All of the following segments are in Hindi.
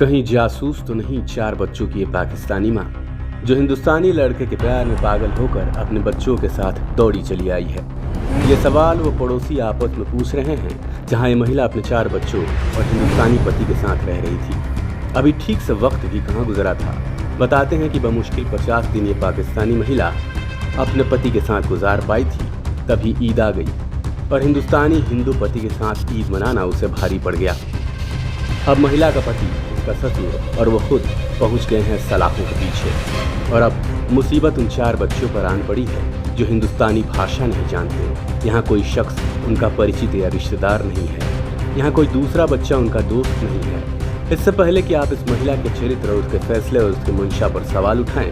कहीं जासूस तो नहीं चार बच्चों की ये पाकिस्तानी माँ जो हिंदुस्तानी लड़के के प्यार में पागल होकर अपने बच्चों के साथ दौड़ी चली आई है। ये सवाल वो पड़ोसी आपस में पूछ रहे हैं जहाँ ये महिला अपने चार बच्चों और हिंदुस्तानी पति के साथ रह रही थी। अभी ठीक से वक्त भी कहाँ गुजरा था। बताते हैं कि बमुश्किल 50 दिन ये पाकिस्तानी महिला अपने पति के साथ गुजार पाई थी, तभी ईद आ गई और हिंदुस्तानी हिंदू पति के साथ ईद मनाना उसे भारी पड़ गया। अब महिला का पति, उसका ससुर और वो खुद पहुंच गए हैं सलाखों के पीछे और अब मुसीबत उन चार बच्चों पर आन पड़ी है जो हिंदुस्तानी भाषा नहीं जानते। यहाँ कोई शख्स उनका परिचित या रिश्तेदार नहीं है। यहाँ कोई दूसरा बच्चा उनका दोस्त नहीं है। इससे पहले कि आप इस महिला के चरित्र और उसके फैसले और उसके मंशा पर सवाल उठाएं,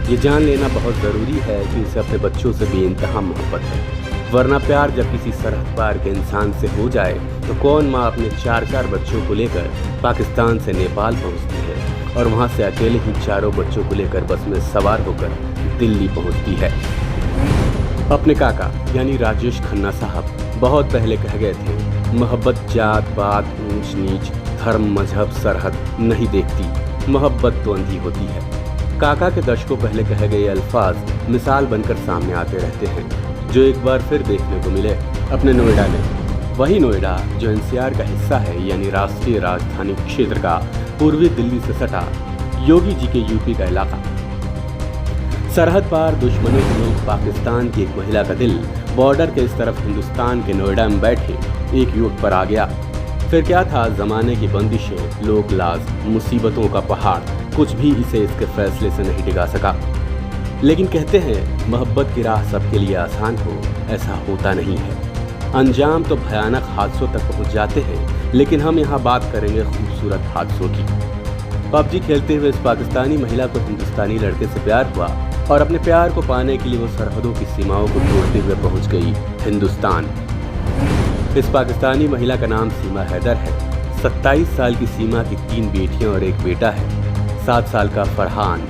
ये जान लेना बहुत ज़रूरी है कि उसे अपने बच्चों से बेइंतहा मोहब्बत है। वरना प्यार जब किसी सरहद पार के इंसान से हो जाए तो कौन माँ अपने चार बच्चों को लेकर पाकिस्तान से नेपाल पहुंचती है और वहां से अकेले ही चारों बच्चों को लेकर बस में सवार होकर दिल्ली पहुंचती है। अपने काका यानी राजेश खन्ना साहब बहुत पहले कह गए थे, मोहब्बत जात पात ऊंच नीच धर्म मजहब सरहद नहीं देखती, मोहब्बत तो अंधी होती है। काका के दशकों पहले कहे गए अल्फाज मिसाल बनकर सामने आते रहते हैं, जो एक बार फिर देखने को मिले अपने नोएडा में। वही नोएडा जो एनसीआर का हिस्सा है, यानी राष्ट्रीय राजधानी क्षेत्र का पूर्वी दिल्ली से सटा योगी जी के यूपी का इलाका। सरहद पार दुश्मनों के मुल्क पाकिस्तान की एक महिला का दिल बॉर्डर के इस तरफ हिंदुस्तान के नोएडा में बैठे एक युवक पर आ गया। फिर क्या था, जमाने की बंदिशें, लोक लाज, मुसीबतों का पहाड़, कुछ भी इसे इसके फैसले से नहीं डिगा सका। लेकिन कहते हैं मोहब्बत की राह सबके लिए आसान हो, ऐसा होता नहीं है। अंजाम तो भयानक हादसों तक पहुंच जाते हैं, लेकिन हम यहाँ बात करेंगे खूबसूरत हादसों की। पबजी खेलते हुए इस पाकिस्तानी महिला को हिंदुस्तानी लड़के से प्यार हुआ और अपने प्यार को पाने के लिए वो सरहदों की सीमाओं को तोड़ते हुए पहुंच गई हिंदुस्तान। इस पाकिस्तानी महिला का नाम सीमा हैदर है। 27 साल की सीमा की 3 बेटियां और 1 बेटा है। 7 साल का फरहान,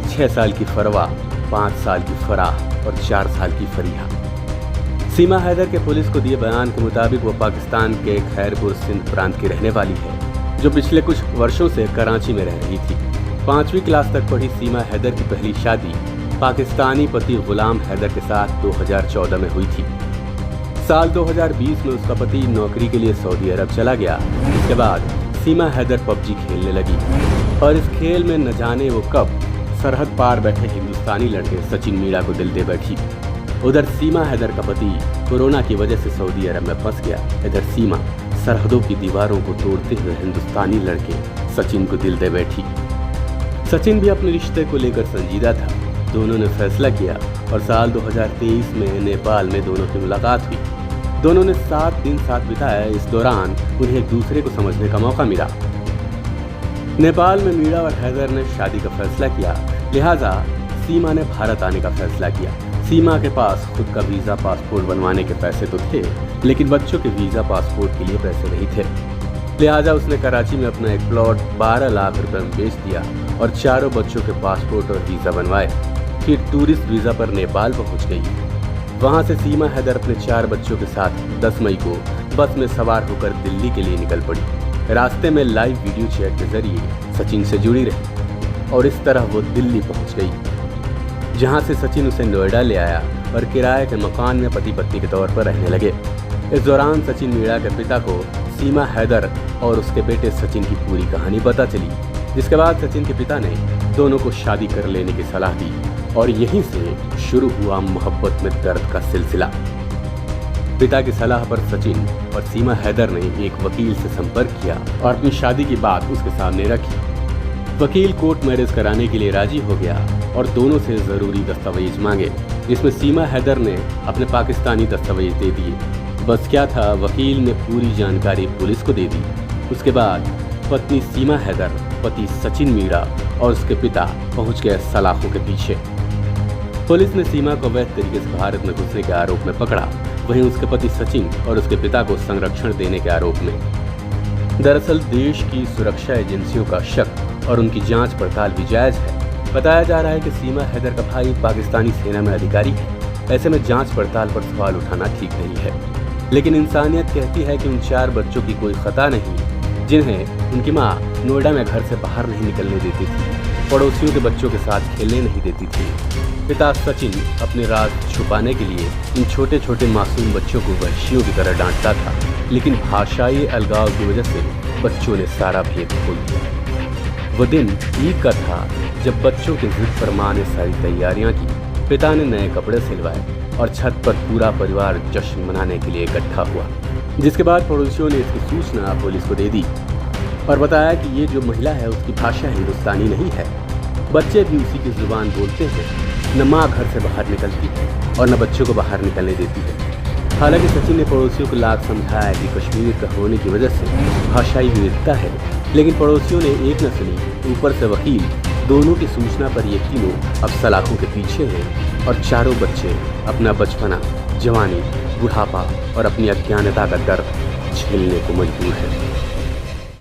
6 साल की फरवा, 5 साल की फराह और 4 साल की फरीहा। सीमा हैदर के पुलिस को दिए बयान के मुताबिक वो पाकिस्तान के खैरपुर सिंध प्रांत की रहने वाली है, जो पिछले कुछ वर्षों से कराची में रह रही थी। 5वीं क्लास तक पढ़ी सीमा हैदर की पहली शादी पाकिस्तानी पति गुलाम हैदर के साथ 2014 में हुई थी। साल 2020 में उसका पति नौकरी के लिए सऊदी अरब चला गया। इसके बाद सीमा हैदर पबजी खेलने लगी और इस खेल में न जाने वो कब सरहद पार बैठे हिंदुस्तानी लड़के सचिन मीणा को दिल दे बैठी। उधर सीमा हैदर का पति कोरोना की वजह से सऊदी अरब में फंस गया। इधर सीमा सरहदों की दीवारों को तोड़ते हुए हिंदुस्तानी लड़के सचिन को दिल दे बैठी। सचिन भी अपने रिश्ते को लेकर संजीदा था। दोनों ने फैसला किया और साल 2023 में नेपाल में दोनों की मुलाकात हुई। दोनों ने 7 दिन साथ बिताया। इस दौरान उन्हें एक दूसरे को समझने का मौका मिला। नेपाल में मीणा और हैदर ने शादी का फैसला किया, लिहाजा सीमा ने भारत आने का फैसला किया। सीमा के पास खुद का वीज़ा पासपोर्ट बनवाने के पैसे तो थे, लेकिन बच्चों के वीज़ा पासपोर्ट के लिए पैसे नहीं थे। लिहाजा उसने कराची में अपना एक प्लॉट 12 लाख रुपए में बेच दिया और चारों बच्चों के पासपोर्ट और वीज़ा बनवाए। फिर टूरिस्ट वीज़ा पर नेपाल पहुंच गई। वहां से सीमा हैदर अपने 4 बच्चों के साथ 10 मई को बस में सवार होकर दिल्ली के लिए निकल पड़ी। रास्ते में लाइव वीडियो चैट के जरिए सचिन से जुड़ी रही और इस तरह वो दिल्ली पहुंच गई, जहां से सचिन उसे नोएडा ले आया और किराए के मकान में पति पत्नी के तौर पर रहने लगे। इस दौरान सचिन मीणा के पिता को सीमा हैदर और उसके बेटे सचिन की पूरी कहानी पता चली, जिसके बाद सचिन के पिता ने दोनों को शादी कर लेने की सलाह दी और यहीं से शुरू हुआ मोहब्बत में दर्द का सिलसिला। पिता की सलाह पर सचिन और सीमा हैदर ने एक वकील से संपर्क किया और अपनी शादी की बात उसके सामने रखी। वकील कोर्ट मैरिज कराने के लिए राजी हो गया और दोनों से जरूरी दस्तावेज मांगे, जिसमें सीमा हैदर ने अपने पाकिस्तानी दस्तावेज दे दिए। बस क्या था, वकील ने पूरी जानकारी पुलिस को दे दी। उसके बाद पत्नी सीमा हैदर, पति सचिन मीणा और उसके पिता पहुंच गए सलाखों के पीछे। पुलिस ने सीमा को अवैध तरीके से भारत में घुसने के आरोप में पकड़ा, वहीं उसके पति सचिन और उसके पिता को संरक्षण देने के आरोप में। दरअसल देश की सुरक्षा एजेंसियों का शक और उनकी जांच पड़ताल भी जायज है। बताया जा रहा है कि सीमा हैदर का भाई पाकिस्तानी सेना में अधिकारी है। ऐसे में जांच पड़ताल पर सवाल उठाना ठीक नहीं है, लेकिन इंसानियत कहती है कि उन 4 बच्चों की कोई खता नहीं जिन्हें उनकी माँ नोएडा में घर से बाहर नहीं निकलने देती थी, पड़ोसियों के बच्चों के साथ खेलने नहीं देती थी। पिता सचिन अपने राज छुपाने के लिए इन छोटे छोटे मासूम बच्चों को वहशियों की तरह डांटता था, लेकिन भाषाई अलगाव की वजह से बच्चों ने सारा भेद खोल दिया। वो दिन ईद का था जब बच्चों के जिद पर माँ ने सारी तैयारियां की। पिता ने नए कपड़े सिलवाए और छत पर पूरा परिवार जश्न मनाने के लिए इकट्ठा हुआ, जिसके बाद पड़ोसियों ने इसकी सूचना पुलिस को दे दी और बताया कि ये जो महिला है उसकी भाषा हिंदुस्तानी नहीं है। बच्चे भी उसी की जुबान बोलते हैं। न माँ घर से बाहर निकलती है और न बच्चों को बाहर निकलने देती है। हालांकि सचिन ने पड़ोसियों को लाख समझाया कि कश्मीर का होने की वजह से भाषाई विविधता है, लेकिन पड़ोसियों ने एक न सुनी। ऊपर से वकील, दोनों की सूचना पर ये तीनों अब सलाखों के पीछे हैं और चारों बच्चे अपना बचपना, जवानी, बुढ़ापा और अपनी अज्ञानता का दर्द झेलने को मजबूर है।